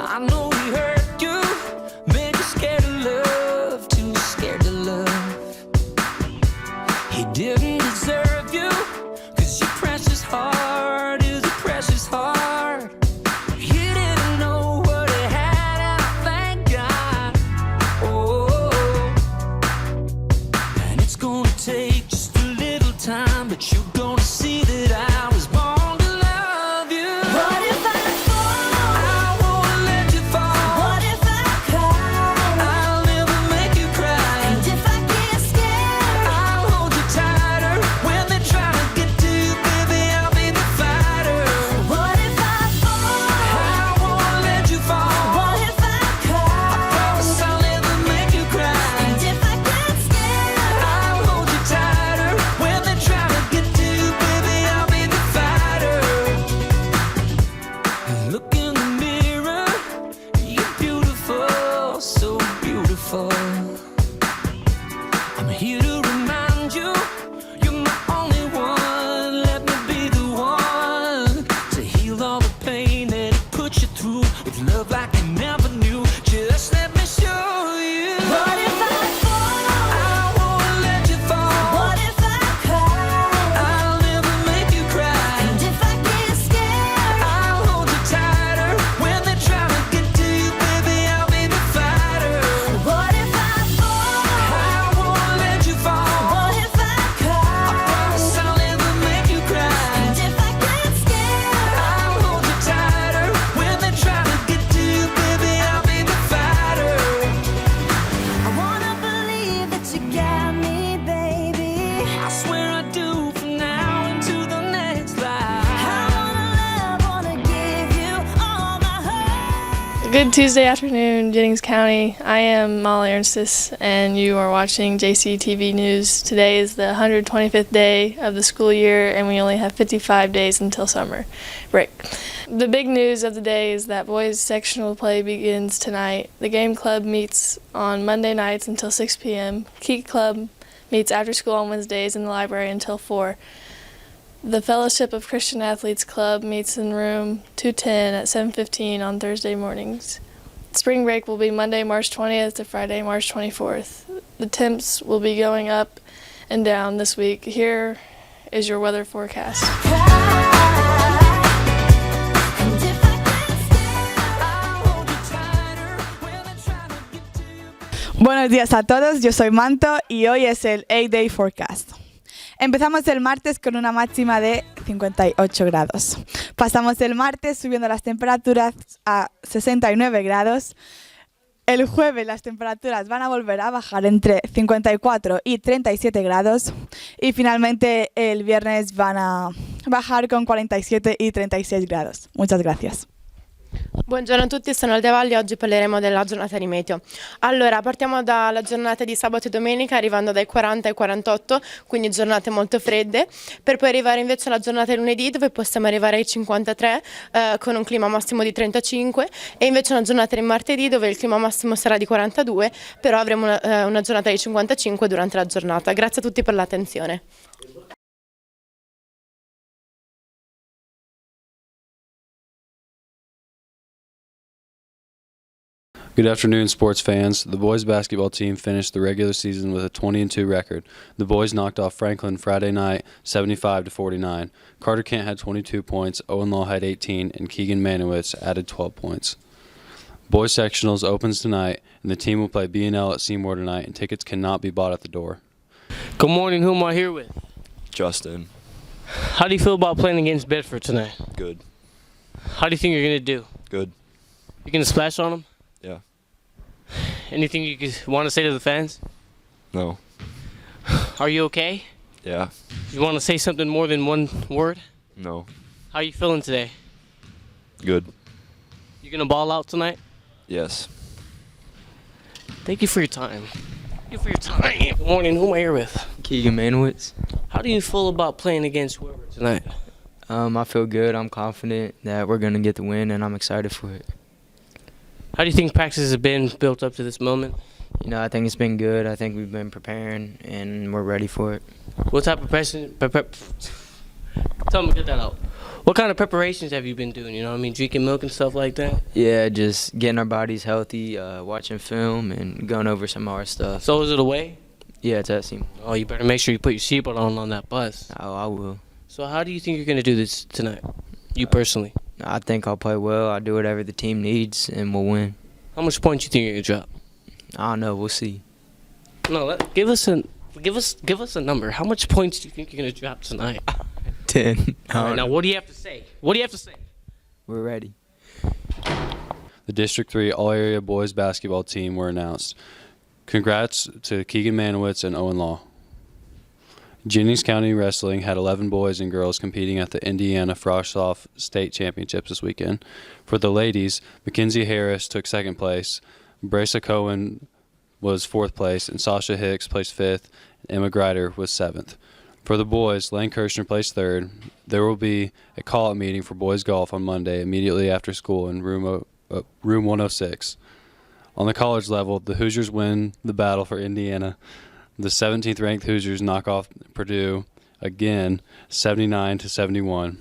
I know he hurt you, made you scared of love, too scared to love. He didn't deserve you, 'cause your precious heart is a precious heart. He didn't know what he had, and I thank God. Oh, and it's gonna take just a little time, but you're gonna see that I was born to love you. What if I fall? I won't let you fall. What if I cry? I'll never make you cry. And if I get scared? I'll hold you tighter. When they try to get to you, baby, I'll be the fighter. What if I fall? I won't let you fall. What if I cry? Promise I'll never make you cry. And if I get scared? I'll hold you tighter. When they try to get to you, baby, I'll be the fighter. Look in the mirror, you're beautiful, so beautiful. I'm here to remind you, you're my only one. Let me be the one to heal all the pain that it put you through, with love like you never knew. Just let me show you. What if I fall? I won't let you fall. What if I cry? I'll never make you cry. And if I get scared? I'll hold you tighter. When they try to get to you, baby, I'll be the fighter. What if I fall? I won't let you fall. What if I cry? Promise I'll never make you cry. And if I get scared? I'll hold you tighter. When they try to get to you, baby, I'll be the fighter. I wanna believe that you got me, baby. I swear I do, from now into the next life. I wanna love, wanna give you all my heart. Good Tuesday afternoon, Jennings County. I am Molly Ernstis, and you are watching JCTV News. Today is the 125th day of the school year, and we only have 55 days until summer break. The big news of the day is that boys sectional play begins tonight. The game club meets on Monday nights until 6 p.m. Key Club meets after school on Wednesdays in the library until 4. The Fellowship of Christian Athletes Club meets in room 210 at 7:15 on Thursday mornings. Spring break will be Monday, March 20th to Friday, March 24th. The temps will be going up and down this week. Here is your weather forecast. And if I get scared? I'll hold you tighter. When they try to get to you. Buenos días a todos, yo soy Manto y hoy es el 8-Day Forecast. Empezamos el martes con una máxima de 58 grados. Pasamos el martes subiendo las temperaturas a 69 grados. El jueves las temperaturas van a volver a bajar entre 54 y 37 grados. Y finalmente el viernes van a bajar con 47 y 36 grados. Muchas gracias. Buongiorno a tutti, sono Alde Valli e oggi parleremo della giornata di meteo. Allora, partiamo dalla giornata di sabato e domenica, arrivando dai 40 ai 48, quindi giornate molto fredde, per poi arrivare invece alla giornata di lunedì, dove possiamo arrivare ai 53 con un clima massimo di 35, e invece una giornata di martedì dove il clima massimo sarà di 42, però avremo una giornata di 55 durante la giornata. Grazie a tutti per l'attenzione. Good afternoon, sports fans. The boys basketball team finished the regular season with a 20-2 record. The boys knocked off Franklin Friday night 75-49. Carter Kent had 22 points, Owen Law had 18, and Keegan Manowitz added 12 points. Boys sectionals opens tonight, and the team will play B&L at Seymour tonight, and tickets cannot be bought at the door. Good morning, who am I here with? Justin. How do you feel about playing against Bedford tonight? Good. How do you think you're going to do? Good. You going to splash on them? Yeah. Anything you want to say to the fans? No. Are you okay? Yeah. You want to say something more than one word? No. How are you feeling today? Good. You going to ball out tonight? Yes. Thank you for your time. Thank you for your time. Good morning, who am I here with? Keegan Manowitz. How do you feel about playing against whoever tonight? I feel good. I'm confident that we're going to get the win, and I'm excited for it. How do you think practice has been built up to this moment? You know, I think it's been good. I think we've been preparing, and we're ready for it. What type of pressure? Tell me, get that out. What kind of preparations have you been doing? You know what I mean? Drinking milk and stuff like that? Yeah, just getting our bodies healthy, watching film, and going over some of our stuff. So is it away? Yeah, it's at Seymour. Oh, you better make sure you put your seatbelt on that bus. Oh, I will. So how do you think you're going to do this tonight? You personally? I think I'll play well. I'll do whatever the team needs, and we'll win. How much points you think you're going to drop? I don't know. We'll see. No, give us a number. How much points do you think you're going to drop tonight? 10. All right, now what do you have to say? What do you have to say? We're ready. The District 3 All-Area Boys Basketball Team were announced. Congrats to Keegan Manowitz and Owen Law. Jennings County Wrestling had 11 boys and girls competing at the Indiana Frosh-Off State Championships this weekend. For the ladies, Mackenzie Harris took second place, Bresa Cohen was fourth place, and Sasha Hicks placed fifth, and Emma Greider was seventh. For the boys, Lane Kirshner placed third. There will be a call-out meeting for boys golf on Monday immediately after school in room 106. On the college level, the Hoosiers win the battle for Indiana. The 17th ranked Hoosiers knock off Purdue again, 79-71.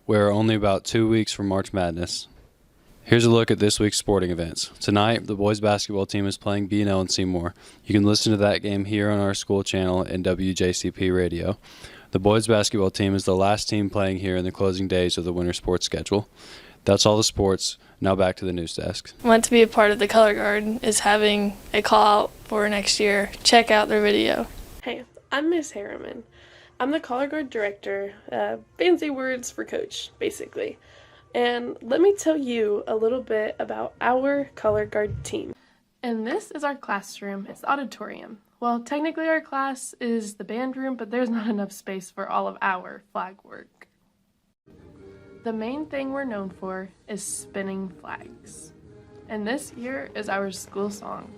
We're only about 2 weeks from March Madness. Here's a look at this week's sporting events. Tonight, the boys basketball team is playing B&L in Seymour. You can listen to that game here on our school channel and WJCP radio. The boys basketball team is the last team playing here in the closing days of the winter sports schedule. That's all the sports. Now back to the news desk. Want to be a part of the Color Guard is having a call out for next year. Check out their video. Hey, I'm Miss Harriman. I'm the Color Guard director, fancy words for coach, basically. And let me tell you a little bit about our Color Guard team. And this is our classroom. It's the auditorium. Well, technically our class is the band room, but there's not enough space for all of our flag work. The main thing we're known for is spinning flags. And this here is our school song.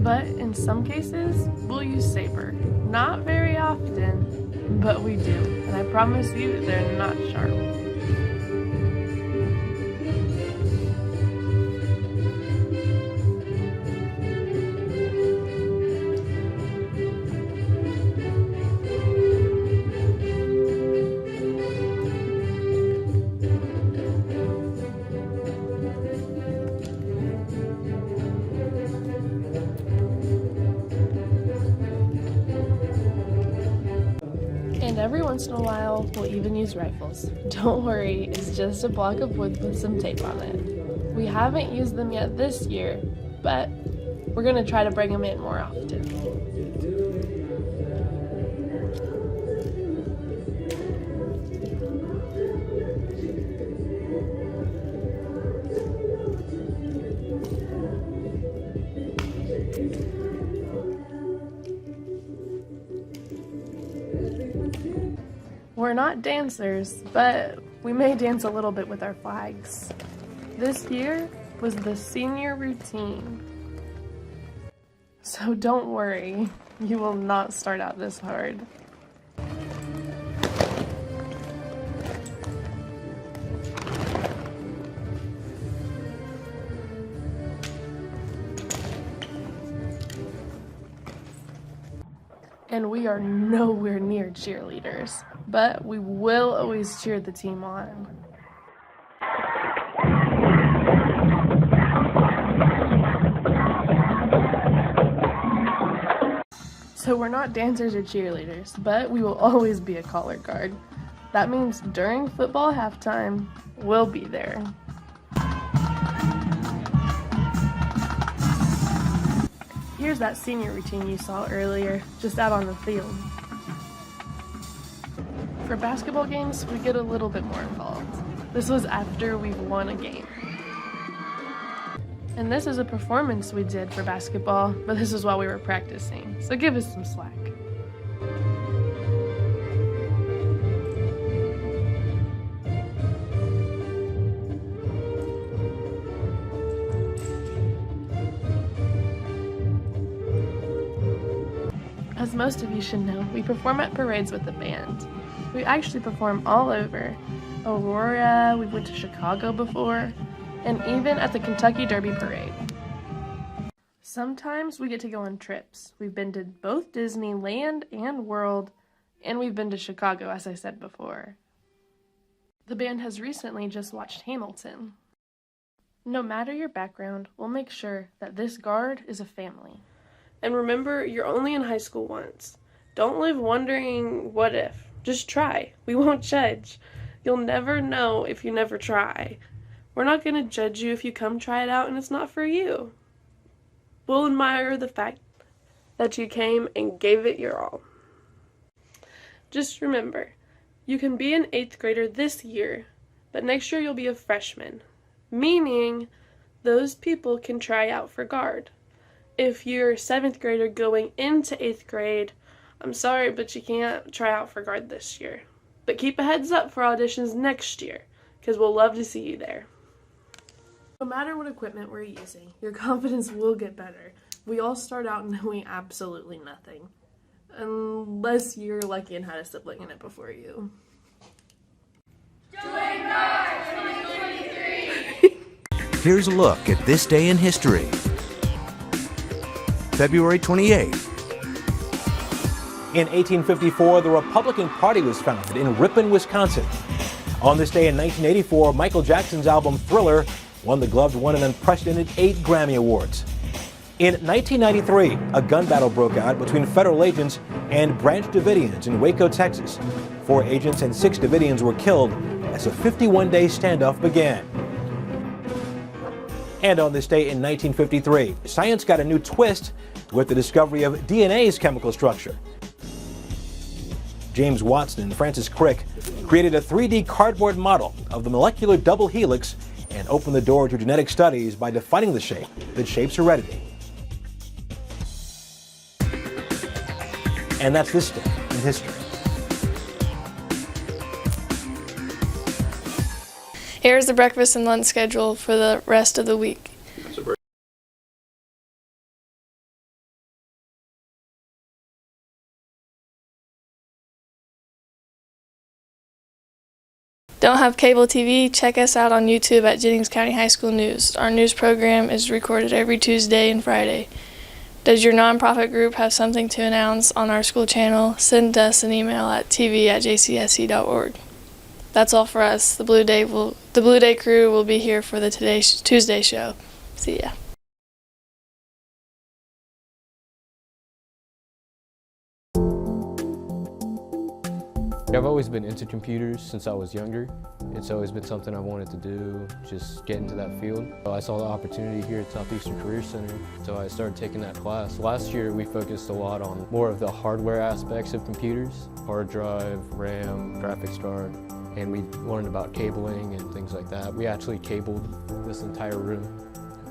But in some cases, we'll use saber. Not very often, but we do. And I promise you, they're not sharp. And every once in a while, we'll even use rifles. Don't worry, it's just a block of wood with some tape on it. We haven't used them yet this year, but we're gonna try to bring them in more often. We're not dancers, but we may dance a little bit with our flags. This year was the senior routine. So don't worry, you will not start out this hard. And we are nowhere near cheerleaders, but we will always cheer the team on. So we're not dancers or cheerleaders, but we will always be a color guard. That means during football halftime, we'll be there. Here's that senior routine you saw earlier, just out on the field. For basketball games, we get a little bit more involved. This was after we've won a game. And this is a performance we did for basketball, but this is while we were practicing, so give us some slack. As most of you should know, we perform at parades with the band. We actually perform all over. Aurora, we went to Chicago before, and even at the Kentucky Derby Parade. Sometimes we get to go on trips. We've been to both Disneyland and World, and we've been to Chicago, as I said before. The band has recently just watched Hamilton. No matter your background, we'll make sure that this guard is a family. And remember, you're only in high school once. Don't live wondering, what if? Just try. We won't judge. You'll never know if you never try. We're not going to judge you if you come try it out and it's not for you. We'll admire the fact that you came and gave it your all. Just remember, you can be an 8th grader this year, but next year you'll be a freshman, meaning those people can try out for guard. If you're a 7th grader going into 8th grade, I'm sorry, but you can't try out for guard this year. But keep a heads up for auditions next year, because we'll love to see you there. No matter what equipment we're using, your confidence will get better. We all start out knowing absolutely nothing, unless you're lucky and had a sibling in it before you. Join Guard 2023! Here's a look at this day in history. February 28th. In 1854, the Republican Party was founded in Ripon, Wisconsin. On this day in 1984, Michael Jackson's album Thriller won the gloved one an unprecedented 8 Grammy Awards. In 1993, a gun battle broke out between federal agents and Branch Davidians in Waco, Texas. 4 agents and 6 Davidians were killed as a 51-day standoff began. And on this day in 1953, science got a new twist with the discovery of DNA's chemical structure. James Watson and Francis Crick created a 3D cardboard model of the molecular double helix and opened the door to genetic studies by defining the shape that shapes heredity. And that's this day in history. Here's the breakfast and lunch schedule for the rest of the week. Don't have cable TV? Check us out on YouTube at Jennings County High School News. Our news program is recorded every Tuesday and Friday. Does your nonprofit group have something to announce on our school channel? Send us an email at tv@jcsc.org. That's all for us. The Blue Day crew will be here for the Tuesday show. See ya. I've always been into computers since I was younger. It's always been something I wanted to do, just get into that field. I saw the opportunity here at Southeastern Career Center, so I started taking that class. Last year we focused a lot on more of the hardware aspects of computers, hard drive, RAM, graphics card, and we learned about cabling and things like that. We actually cabled this entire room.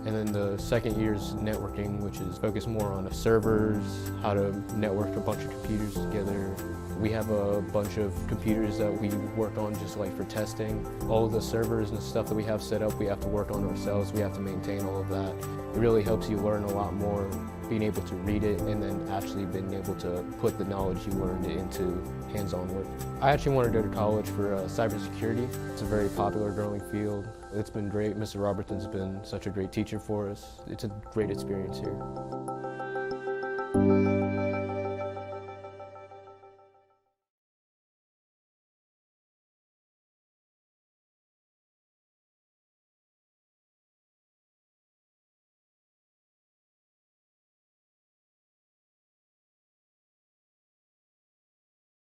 And then the second year's networking, which is focused more on the servers, how to network a bunch of computers together. We have a bunch of computers that we work on just like for testing. All of the servers and stuff that we have set up, we have to work on ourselves. We have to maintain all of that. It really helps you learn a lot more, being able to read it and then actually being able to put the knowledge you learned into hands-on work. I actually want to go to college for cybersecurity. It's a very popular growing field. It's been great. Mr. Robertson's been such a great teacher for us. It's a great experience here.